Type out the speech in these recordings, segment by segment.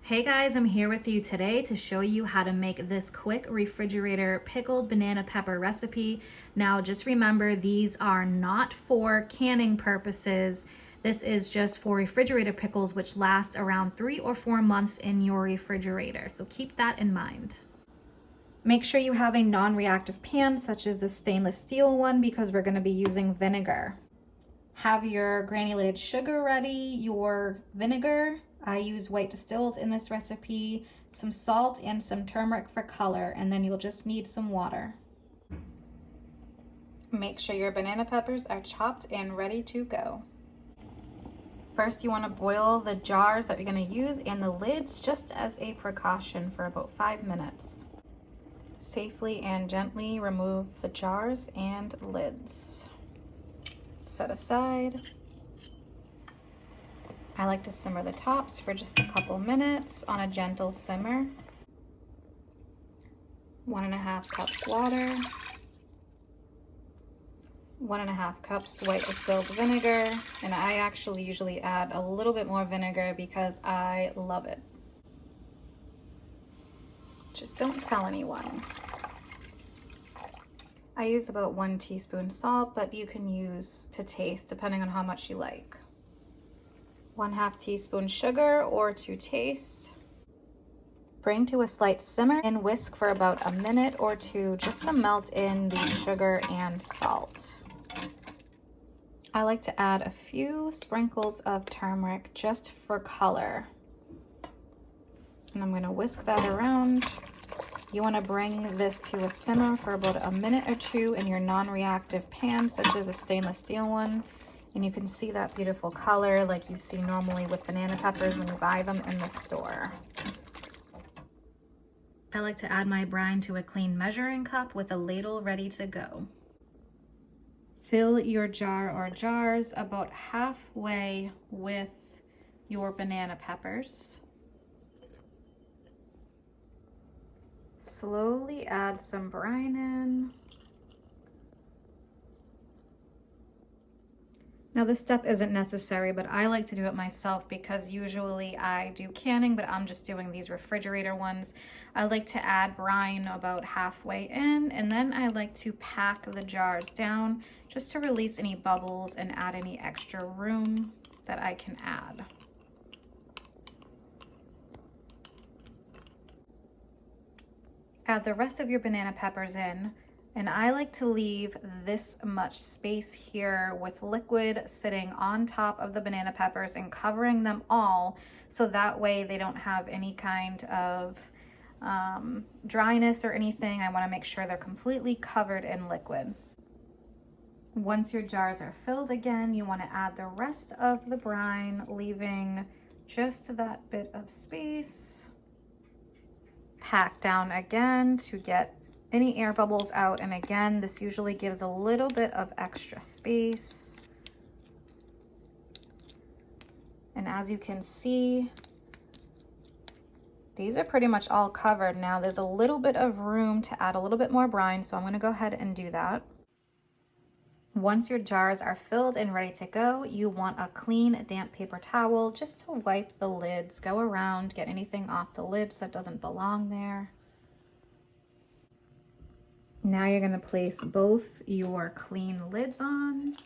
Hey guys, I'm here with you today to show you how to make this quick refrigerator pickled banana pepper recipe. Now just remember, these are not for canning purposes. This is just for refrigerator pickles, which last around 3 or 4 months in your refrigerator. So keep that in mind. Make sure you have a non-reactive pan such as the stainless steel one because we're going to be using vinegar. Have your granulated sugar ready, your vinegar. I use white distilled in this recipe, some salt and some turmeric for color, and then you'll just need some water. Make sure your banana peppers are chopped and ready to go. First, you want to boil the jars that you're going to use and the lids just as a precaution for about 5 minutes. Safely and gently remove the jars and lids. Set aside. I like to simmer the tops for just a couple minutes on a gentle simmer. 1.5 cups water. 1.5 cups white distilled vinegar. And I actually usually add a little bit more vinegar because I love it. Just don't tell anyone. I use about 1 teaspoon salt, but you can use to taste depending on how much you like. 1/2 teaspoon sugar or to taste. Bring to a slight simmer and whisk for about a minute or two just to melt in the sugar and salt. I like to add a few sprinkles of turmeric just for color. And I'm going to whisk that around. You want to bring this to a simmer for about a minute or two in your non-reactive pan, such as a stainless steel one. And you can see that beautiful color like you see normally with banana peppers when you buy them in the store. I like to add my brine to a clean measuring cup with a ladle ready to go. Fill your jar or jars about halfway with your banana peppers. Slowly add some brine in. Now this step isn't necessary, but I like to do it myself because usually I do canning, but I'm just doing these refrigerator ones. I like to add brine about halfway in, and then I like to pack the jars down just to release any bubbles and add any extra room that I can add. Add the rest of your banana peppers in. And I like to leave this much space here with liquid sitting on top of the banana peppers and covering them all so that way they don't have any kind of dryness or anything. I want to make sure they're completely covered in liquid. Once your jars are filled again, you want to add the rest of the brine, leaving just that bit of space. Pack down again to get any air bubbles out, and again this usually gives a little bit of extra space. And as you can see, these are pretty much all covered. Now there's a little bit of room to add a little bit more brine, so I'm going to go ahead and do that. Once your jars are filled and ready to go, you want a clean damp paper towel just to wipe the lids, go around, get anything off the lids that doesn't belong there. Now you're going to place both your clean lids on,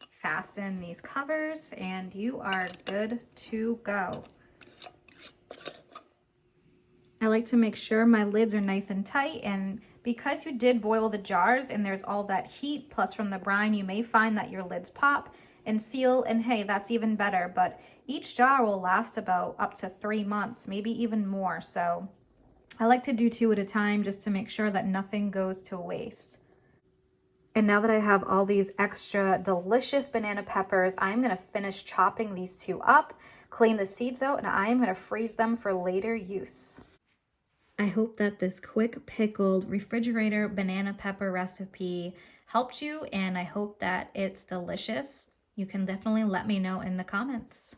fasten these covers, and you are good to go. I like to make sure my lids are nice and tight, and because you did boil the jars and there's all that heat plus from the brine, you may find that your lids pop and seal, and hey, that's even better, but each jar will last about up to 3 months, maybe even more. So I like to do 2 at a time just to make sure that nothing goes to waste. And now that I have all these extra delicious banana peppers, I'm going to finish chopping these 2 up, clean the seeds out, and I am going to freeze them for later use. I hope that this quick pickled refrigerator banana pepper recipe helped you, and I hope that it's delicious. You can definitely let me know in the comments.